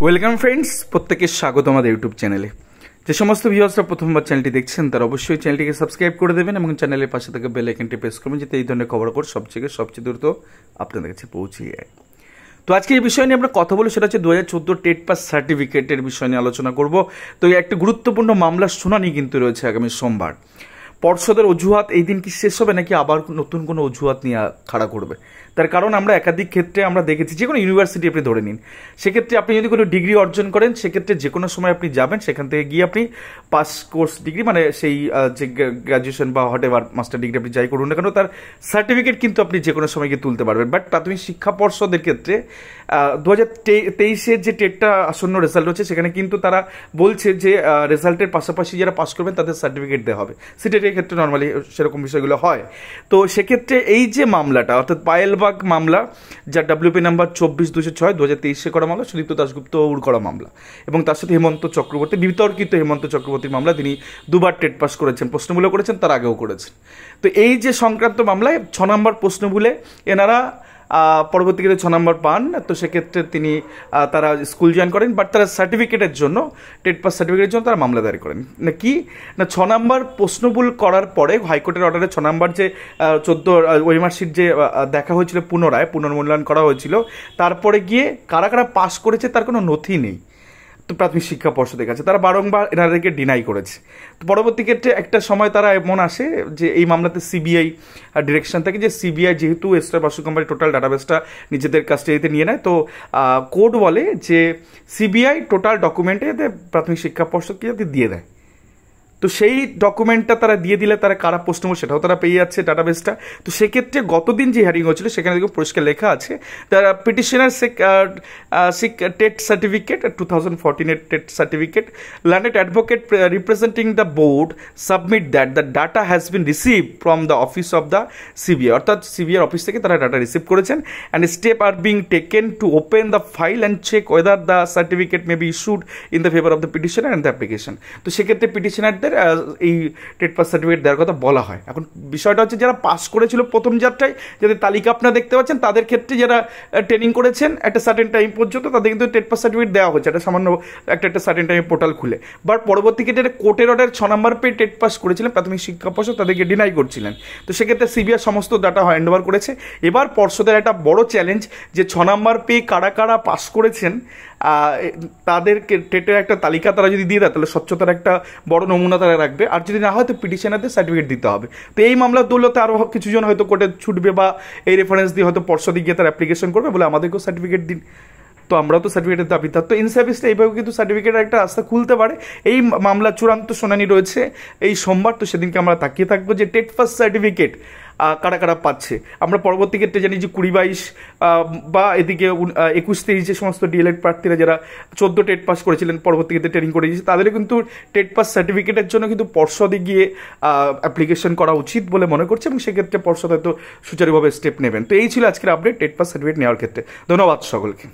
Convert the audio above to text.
Welcome friends, প্রত্যেকের স্বাগত আমাদের ইউটিউব চ্যানেলে। যে সমস্ত ভিউয়ার্সরা প্রথমবার চ্যানেলটি দেখছেন তারা অবশ্যই চ্যানেলটিকে সাবস্ক্রাইব করে দেবেন এবং চ্যানেলের পাশে থাকা বেল আইকনটি প্রেস করবেন, যাতে এই ধরনের খবরাখবর সবচেয়ে দ্রুত আপনাদের কাছে পৌঁছে যায়। তো আজকে এই বিষয় নিয়ে আমরা কথা বলি, সেটা হচ্ছে 2014 টেট পাস সার্টিফিকেটের বিষয় নিয়ে আলোচনা করব। তো এই একটা গুরুত্বপূর্ণ মামলার শুনানি কিন্তু রয়েছে আগামী সোমবার। পর্ষদের অজুহাত এই দিন কি শেষ হবে নাকি আবার নতুন কোনো অজুহাত নিয়ে খাড়া করবে? তার কারণ আমরা একাধিক ক্ষেত্রে আমরা দেখেছি, যে কোনো ইউনিভার্সিটি আপনি ধরে নিন, সেক্ষেত্রে আপনি যদি কোনো ডিগ্রি অর্জন করেন সেক্ষেত্রে যে কোনো সময় আপনি যাবেন, সেখান থেকে গিয়ে আপনি পাস কোর্স ডিগ্রি মানে সেই যে গ্র্যাজুয়েশন বা হোয়াট এভার মাস্টার ডিগ্রি আপনি যাই করুন না কেন, তার সার্টিফিকেট কিন্তু আপনি যে কোনো সময় গিয়ে তুলতে পারবেন। বাট প্রাথমিক শিক্ষা পর্ষদের ক্ষেত্রে 2023-এর যে টেটটা আসন্ন রেজাল্ট হচ্ছে, সেখানে কিন্তু তারা বলছে যে রেজাল্টের পাশাপাশি যারা পাস করবেন তাদের সার্টিফিকেট দেওয়া হবে। সিটেটের ক্ষেত্রে নর্মালি সেরকম বিষয়গুলো হয়। তো সেক্ষেত্রে এই যে মামলাটা, অর্থাৎ পায়েলবাগ মামলা, যার WP নাম্বার 24-206 2023-এ করা মামলা, সুদীপ্ত দাশগুপ্তর করা মামলা, এবং তার সাথে হেমন্ত চক্রবর্তী, বিতর্কিত হেমন্ত চক্রবর্তীর মামলা, তিনি দুবার টেট পাস করেছেন, প্রশ্নমূলক করেছেন, তার আগেও করেছেন। তো এই যে সংক্রান্ত মামলায় 6 নম্বর প্রশ্নমূলে এনারা পরবর্তীকালে 6 নম্বর পান। তো সেক্ষেত্রে তারা স্কুল জয়েন করেন, বাট তারা সার্টিফিকেটের জন্য, টেট পাস সার্টিফিকেটের জন্য তারা মামলা দায়ের করেন। না কি না, 6 নম্বর প্রশ্নভুল করার পরে হাইকোর্টের অর্ডারে 6 নম্বর যে 14 ওই মার্কশিট যে দেখা হয়েছিল, পুনর্মূল্যায়ন করা হয়েছিল, তারপরে গিয়ে কারা কারা পাস করেছে তার কোনো নথি নেই তো প্রাথমিক শিক্ষা পর্ষদের কাছে, তারা বারংবার এনাদেরকে ডিনাই করেছে। তো পরবর্তী ক্ষেত্রে একটা সময় তারা এমন আসে যে এই মামলাতে সিবিআই ডিরেকশন থাকে, যে সিবিআই যেহেতু এস্টার বাসু কোম্পানি টোটাল ডাটাবেসটা নিজেদের কাস্টাডিতে নিয়ে নেয়, তো কোর্ট বলে যে সিবিআই টোটাল ডকুমেন্টে প্রাথমিক শিক্ষা পর্ষদকে যাতে দিয়ে দেয়। তো সেই ডকুমেন্টটা তারা দিয়ে দিলে তারা কারা প্রশ্নমূল সেটাও তারা পেয়ে যাচ্ছে ডাটাবেসটা। তো সেক্ষেত্রে গতদিন যে হিয়ারিং হয়েছিল সেখানে দেখুন পরিষ্কার লেখা আছে, তারা petitioner seek TET certificate 2014 TET certificate, learned advocate representing the board submit that the data has been receive from the office of the CBI, অর্থাৎ সিবিআই অফিস থেকে তারা ডাটা রিসিভ করেছেন, and step are being taken to open the file and check whether the certificate may be issued in the favour of the petitioner and the application. তো সেক্ষেত্রে পিটিশনারদের এই TET pass certificate দেওয়ার কথা বলা হয়। এখন বিষয়টা হচ্ছে, যারা পাস করেছিল প্রথম যাত্রায়, যাদের তালিকা আপনারা দেখতে পাচ্ছেন, তাদের ক্ষেত্রে যারা ট্রেনিং করেছেন একটা সার্টেন টাইম পর্যন্ত, তাদের কিন্তু টেট পাস সার্টিফিকেট দেওয়া হচ্ছে, একটা সামান্য একটা সার্টেন টাইম পোর্টাল খুলে। বাট পরবর্তী ক্ষেত্রে কোর্টের অর্ডার 6 নম্বর পেয়ে টেট পাস করেছিলেন প্রাথমিক শিক্ষা পর্ষদ, তাদেরকে ডিনাই করছিলেন। তো সেক্ষেত্রে সিবিআই সমস্ত ডাটা হ্যান্ড ওভার করেছে। এবার পর্ষদের একটা বড় চ্যালেঞ্জ, যে 6 নম্বর পেয়ে কারা কারা পাস করেছেন তাদেরকে টেটের একটা তালিকা তারা যদি দিয়ে দেয়, তাহলে স্বচ্ছতার একটা বড় নমুনা তারা রাখবে। আর যদি না হয় তো পিটিশনারদের সার্টিফিকেট দিতে হবে। তো এই মামলার দৌলতে আরও কিছুজন হয়তো কোর্টে ছুটবে, বা এই রেফারেন্স দিয়ে হয়তো পর্ষদে গিয়ে তারা অ্যাপ্লিকেশন করবে, বলে আমাদেরকেও সার্টিফিকেট দিন। তো আমরাও তো সার্টিফিকেটের দাবিদার। তো ইনসাফিসিয়েন্ট এইভাবে কিন্তু সার্টিফিকেটের একটা রাস্তা খুলতে পারে। এই মামলা চূড়ান্ত শুনানি রয়েছে এই সোমবার। তো সেদিনকে আমরা তাকিয়ে থাকবো যে টেট পাস সার্টিফিকেট কারা কারা পাচ্ছে। আমরা পরবর্তী ক্ষেত্রে জানি যে 20-22 বা এদিকে 21-23 যে সমস্ত ডিএলএড প্রার্থীরা যারা 14 টেট পাস করেছিলেন, পরবর্তী ক্ষেত্রে ট্রেনিং করে দিয়েছে, তাদের কিন্তু টেট পাস সার্টিফিকেটের জন্য কিন্তু পর্ষদে গিয়ে অ্যাপ্লিকেশন করা উচিত বলে মনে করছে, এবং সেক্ষেত্রে পর্ষদ হয়তো সুচারুভাবে স্টেপ নেবেন। তো এই ছিল আজকের আপডেট টেট পাস সার্টিফিকেট নেওয়ার ক্ষেত্রে। ধন্যবাদ সকলকে।